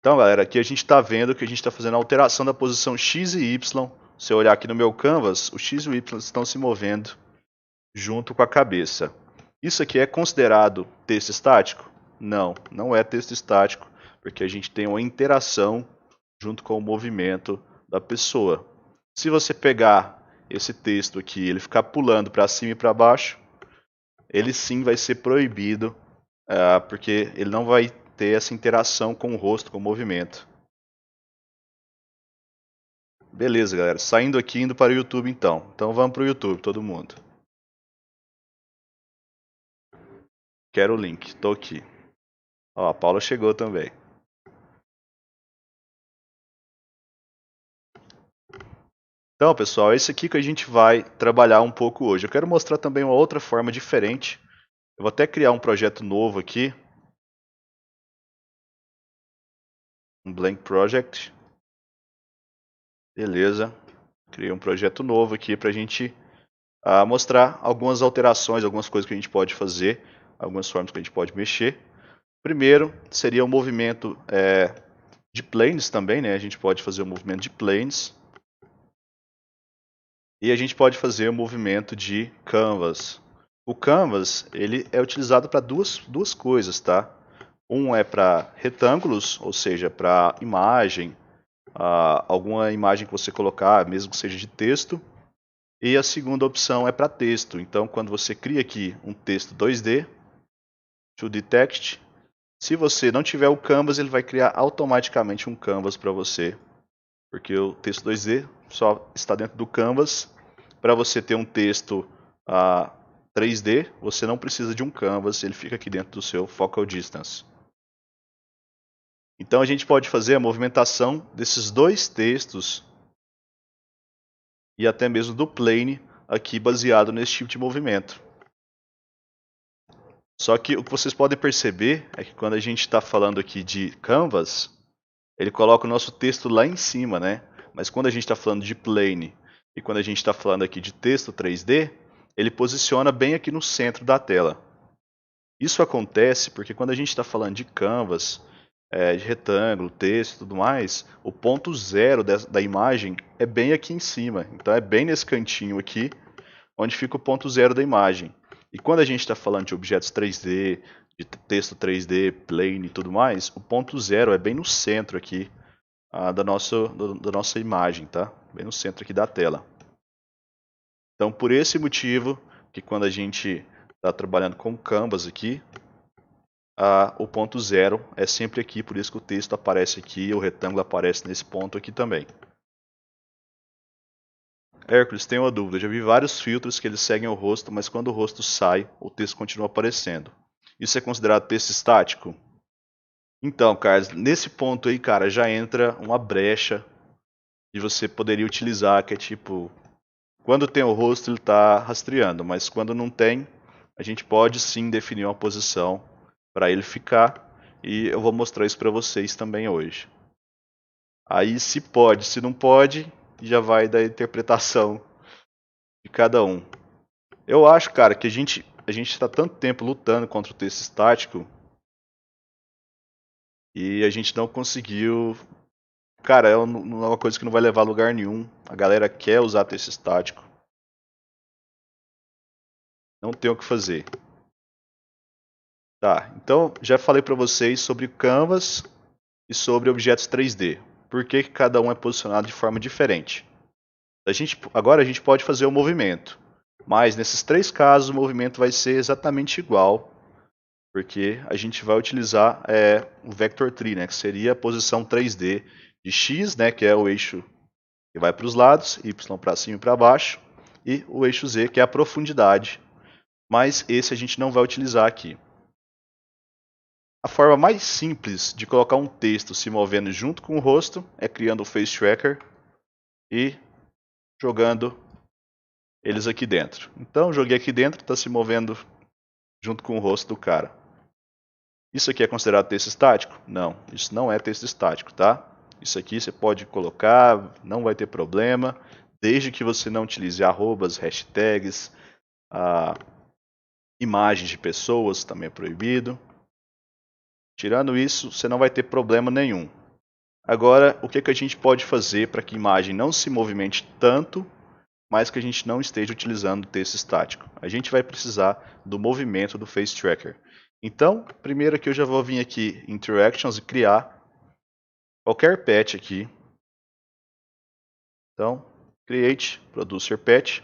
Então, galera, aqui a gente está vendo que a gente está fazendo a alteração da posição X e Y. Se eu olhar aqui no meu canvas, o X e o Y estão se movendo junto com a cabeça. Isso aqui é considerado texto estático? Não, não é texto estático, porque a gente tem uma interação junto com o movimento da pessoa. Se você pegar esse texto aqui, ele ficar pulando para cima e para baixo, ele sim vai ser proibido, porque ele não vai ter essa interação com o rosto, com o movimento. Beleza, galera. Saindo aqui, indo para o YouTube então. Então vamos para o YouTube, todo mundo. Quero o link, tô aqui. Ó, a Paula chegou também. Então, pessoal, é esse aqui que a gente vai trabalhar um pouco hoje. Eu quero mostrar também uma outra forma diferente. Eu vou até criar um projeto novo aqui. Um blank project. Beleza. Criei um projeto novo aqui para a gente mostrar algumas alterações, algumas coisas que a gente pode fazer, algumas formas que a gente pode mexer. Primeiro seria o movimento de planes também, né? A gente pode fazer o movimento de planes. E a gente pode fazer o movimento de canvas. O canvas ele é utilizado para duas coisas, tá? Um é para retângulos, ou seja, para imagem, alguma imagem que você colocar, mesmo que seja de texto. E a segunda opção é para texto. Então, quando você cria aqui um texto 2D, 2D Text, se você não tiver o canvas, ele vai criar automaticamente um canvas para você. Porque o texto 2D só está dentro do canvas. Para você ter um texto 3D, você não precisa de um canvas, ele fica aqui dentro do seu focal distance. Então a gente pode fazer a movimentação desses dois textos e até mesmo do plane aqui baseado nesse tipo de movimento. Só que o que vocês podem perceber é que quando a gente está falando aqui de canvas, ele coloca o nosso texto lá em cima, né? Mas quando a gente está falando de plane e quando a gente está falando aqui de texto 3D, ele posiciona bem aqui no centro da tela. Isso acontece porque quando a gente está falando de canvas, de retângulo, texto e tudo mais, o ponto zero da imagem é bem aqui em cima. Então é bem nesse cantinho aqui, onde fica o ponto zero da imagem. E quando a gente está falando de objetos 3D, de texto 3D, plane e tudo mais, o ponto zero é bem no centro aqui da nossa imagem, tá? Bem no centro aqui da tela. Então, por esse motivo, que quando a gente está trabalhando com canvas aqui, o ponto zero é sempre aqui, por isso que o texto aparece aqui e o retângulo aparece nesse ponto aqui também. Hércules, tem uma dúvida. Eu já vi vários filtros que eles seguem o rosto, mas quando o rosto sai, o texto continua aparecendo. Isso é considerado texto estático? Então, Carlos, nesse ponto aí, cara, já entra uma brecha que você poderia utilizar, que é tipo, quando tem o rosto ele está rastreando, mas quando não tem, a gente pode sim definir uma posição para ele ficar, e eu vou mostrar isso para vocês também hoje. Aí se pode, se não pode, já vai da interpretação de cada um. Eu acho, cara, que a gente está tanto tempo lutando contra o texto estático e a gente não conseguiu. Cara, é uma coisa que não vai levar a lugar nenhum. A galera quer usar texto estático. Não tem o que fazer. Tá, então já falei para vocês sobre canvas e sobre objetos 3D. Por que cada um é posicionado de forma diferente? Agora a gente pode fazer o movimento. Mas nesses três casos o movimento vai ser exatamente igual, porque a gente vai utilizar o vector tree, né, que seria a posição 3D de x, né, que é o eixo que vai para os lados, y para cima e para baixo, e o eixo z, que é a profundidade. Mas esse a gente não vai utilizar aqui. A forma mais simples de colocar um texto se movendo junto com o rosto é criando o Face Tracker e jogando eles aqui dentro. Então, joguei aqui dentro, está se movendo junto com o rosto do cara. Isso aqui é considerado texto estático? Não, isso não é texto estático, tá? Isso aqui você pode colocar, não vai ter problema, desde que você não utilize arrobas, hashtags, imagens de pessoas, também é proibido. Tirando isso, você não vai ter problema nenhum. Agora, o que a gente pode fazer para que a imagem não se movimente tanto, mas que a gente não esteja utilizando o texto estático? A gente vai precisar do movimento do Face Tracker. Então, primeiro aqui eu já vou vir aqui em Interactions e criar qualquer pet aqui. Então, Create, Producer Pet.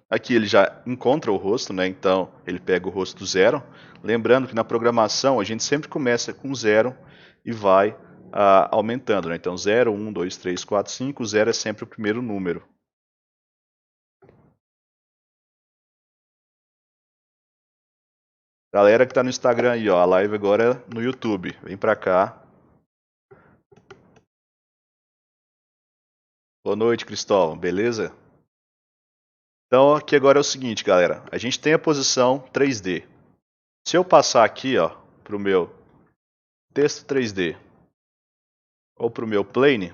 Aqui ele já encontra o rosto, né? Então ele pega o rosto do zero. Lembrando que na programação a gente sempre começa com zero e vai aumentando, né? Então 0, 1, 2, 3, 4, 5, 0 é sempre o primeiro número. Galera que está no Instagram aí, ó, a live agora é no YouTube. Vem pra cá. Boa noite, Cristóvão, beleza? Então aqui agora é o seguinte, galera. A gente tem a posição 3D. Se eu passar aqui, ó, pro meu texto 3D ou pro meu plane,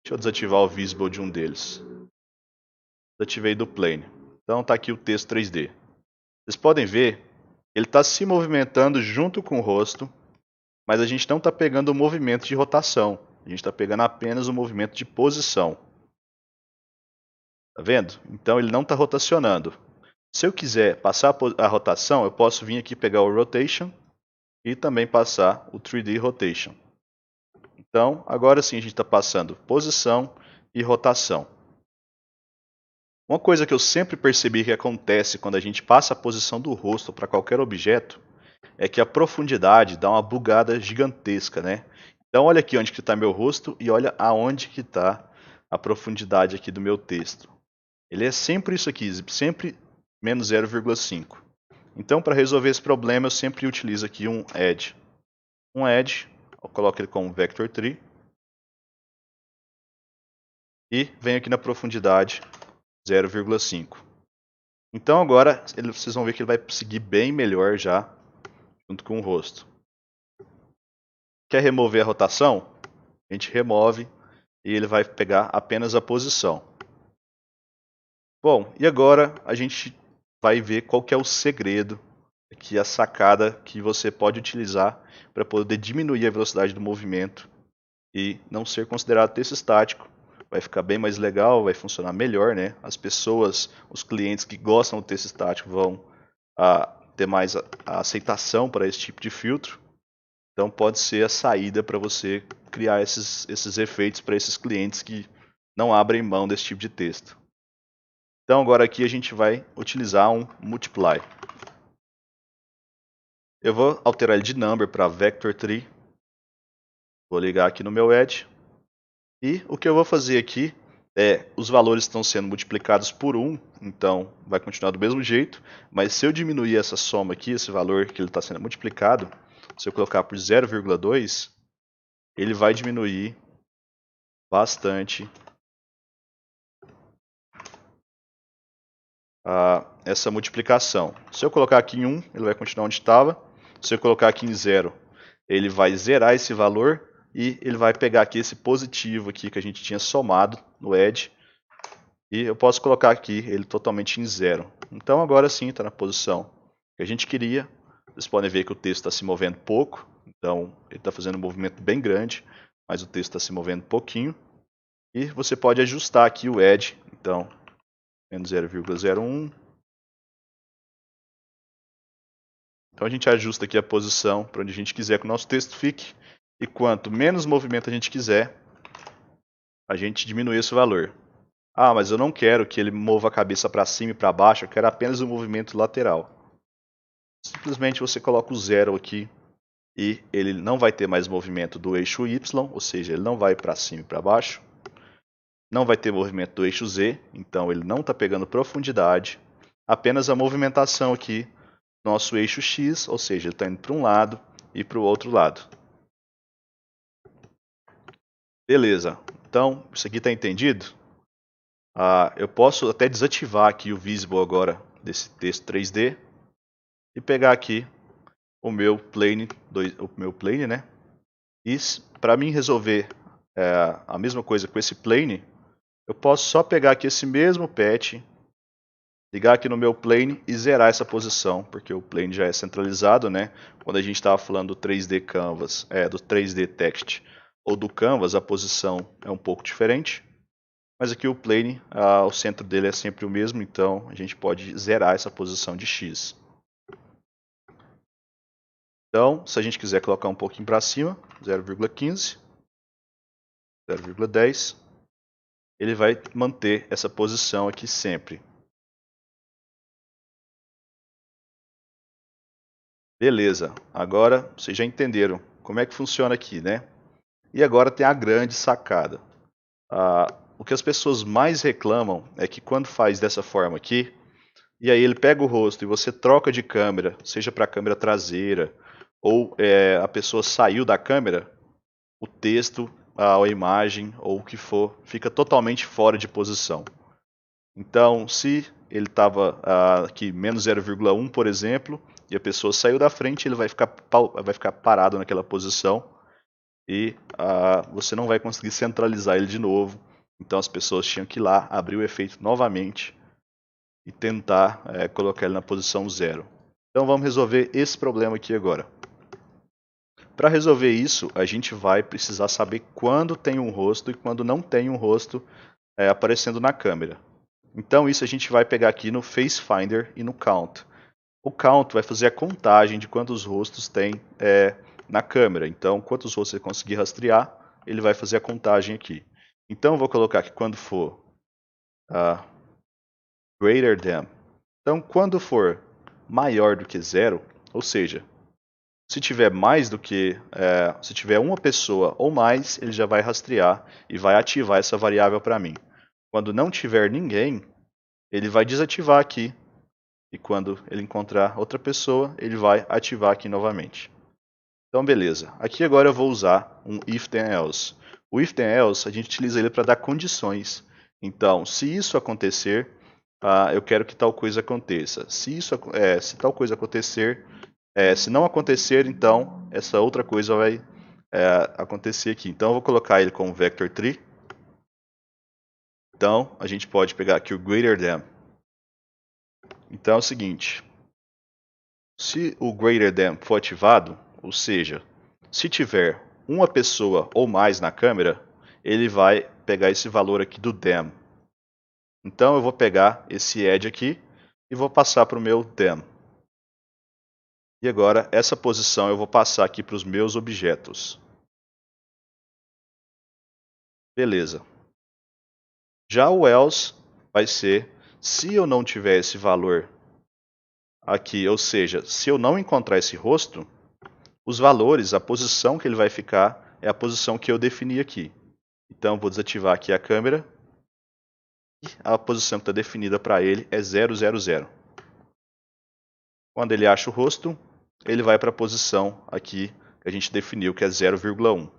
deixa eu desativar o visible de um deles. Desativei do plane. Então está aqui o texto 3D. Vocês podem ver, ele está se movimentando junto com o rosto, mas a gente não está pegando o movimento de rotação. A gente está pegando apenas o movimento de posição. Tá vendo? Então ele não está rotacionando. Se eu quiser passar a rotação, eu posso vir aqui pegar o Rotation e também passar o 3D Rotation. Então, agora sim a gente está passando posição e rotação. Uma coisa que eu sempre percebi que acontece quando a gente passa a posição do rosto para qualquer objeto é que a profundidade dá uma bugada gigantesca, né? Então olha aqui onde que está meu rosto e olha aonde que está a profundidade aqui do meu texto. Ele é sempre isso aqui, sempre menos 0,5. Então para resolver esse problema eu sempre utilizo aqui um Edge. Um Edge, eu coloco ele como Vector Tree. E venho aqui na profundidade 0,5. Então agora vocês vão ver que ele vai seguir bem melhor já junto com o rosto. Quer remover a rotação? A gente remove e ele vai pegar apenas a posição. Bom, e agora a gente vai ver qual que é o segredo, aqui a sacada que você pode utilizar para poder diminuir a velocidade do movimento e não ser considerado texto estático. Vai ficar bem mais legal, vai funcionar melhor, né? As pessoas, os clientes que gostam do texto estático vão ter mais a aceitação para esse tipo de filtro. Então pode ser a saída para você criar esses efeitos para esses clientes que não abrem mão desse tipo de texto. Então agora aqui a gente vai utilizar um multiply. Eu vou alterar ele de number para vector tree. Vou ligar aqui no meu edge. E o que eu vou fazer aqui os valores estão sendo multiplicados por 1, então vai continuar do mesmo jeito, mas se eu diminuir essa soma aqui, esse valor que ele está sendo multiplicado, se eu colocar por 0,2, ele vai diminuir bastante essa multiplicação. Se eu colocar aqui em 1, ele vai continuar onde estava. Se eu colocar aqui em 0, ele vai zerar esse valor e ele vai pegar aqui esse positivo aqui que a gente tinha somado no edge. E eu posso colocar aqui ele totalmente em 0. Então agora sim está na posição que a gente queria. Vocês podem ver que o texto está se movendo pouco. Então ele está fazendo um movimento bem grande, mas o texto está se movendo pouquinho. E você pode ajustar aqui o edge. Então, menos 0,01. Então a gente ajusta aqui a posição para onde a gente quiser que o nosso texto fique. E quanto menos movimento a gente quiser, a gente diminui esse valor. Ah, mas eu não quero que ele mova a cabeça para cima e para baixo, eu quero apenas o movimento lateral. Simplesmente você coloca o 0 aqui e ele não vai ter mais movimento do eixo Y, ou seja, ele não vai para cima e para baixo. Não vai ter movimento do eixo Z, então ele não está pegando profundidade. Apenas a movimentação aqui do nosso eixo X, ou seja, ele está indo para um lado e para o outro lado. Beleza, então isso aqui está entendido? Eu posso até desativar aqui o visible agora desse texto 3D e pegar aqui o meu plane, né? E para mim resolver a mesma coisa com esse plane, eu posso só pegar aqui esse mesmo patch ligar aqui no meu plane e zerar essa posição, porque o plane já é centralizado, né? Quando a gente estava falando do 3D Canvas, do 3D Text ou do Canvas, a posição é um pouco diferente. Mas aqui o plane, o centro dele é sempre o mesmo, então a gente pode zerar essa posição de X. Então, se a gente quiser colocar um pouquinho para cima, 0,15, 0,10, ele vai manter essa posição aqui sempre. Beleza, agora vocês já entenderam como é que funciona aqui, né? E agora tem a grande sacada. O que as pessoas mais reclamam é que quando faz dessa forma aqui, e aí ele pega o rosto e você troca de câmera, seja para a câmera traseira, ou a pessoa saiu da câmera, o texto, a imagem, ou o que for, fica totalmente fora de posição. Então, se ele estava aqui menos 0,1, por exemplo, e a pessoa saiu da frente, ele vai ficar parado naquela posição e você não vai conseguir centralizar ele de novo. Então as pessoas tinham que ir lá, abrir o efeito novamente e tentar colocar ele na posição 0. Então vamos resolver esse problema aqui agora. Para resolver isso, a gente vai precisar saber quando tem um rosto e quando não tem um rosto aparecendo na câmera. Então isso a gente vai pegar aqui no Face Finder e no Count. O Count vai fazer a contagem de quantos rostos tem na câmera. Então, quantos rostos você conseguir rastrear, ele vai fazer a contagem aqui. Então, eu vou colocar que quando for greater than. Então, quando for maior do que 0, ou seja, se tiver mais do que, se tiver uma pessoa ou mais, ele já vai rastrear e vai ativar essa variável para mim. Quando não tiver ninguém, ele vai desativar aqui. E quando ele encontrar outra pessoa, ele vai ativar aqui novamente. Então, beleza. Aqui agora eu vou usar um if then else. O if then else, a gente utiliza ele para dar condições. Então, se isso acontecer, eu quero que tal coisa aconteça. Se tal coisa acontecer, se não acontecer, então essa outra coisa vai acontecer aqui. Então, eu vou colocar ele como vector tree. Então, a gente pode pegar aqui o greater than. Então é o seguinte, se o greater than for ativado, ou seja, se tiver uma pessoa ou mais na câmera, ele vai pegar esse valor aqui do than. Então eu vou pegar esse add aqui e vou passar para o meu than. E agora essa posição eu vou passar aqui para os meus objetos. Beleza. Já o else vai ser, se eu não tiver esse valor aqui, ou seja, se eu não encontrar esse rosto, os valores, a posição que ele vai ficar é a posição que eu defini aqui. Então vou desativar aqui a câmera e a posição que está definida para ele é 000. Quando ele acha o rosto, ele vai para a posição aqui que a gente definiu, que é 0,1.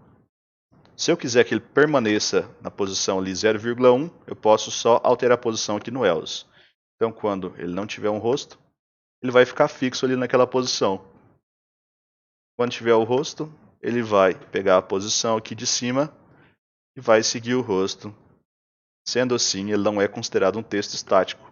Se eu quiser que ele permaneça na posição ali 0,1, eu posso só alterar a posição aqui no else. Então quando ele não tiver um rosto, ele vai ficar fixo ali naquela posição. Quando tiver o rosto, ele vai pegar a posição aqui de cima e vai seguir o rosto. Sendo assim, ele não é considerado um texto estático.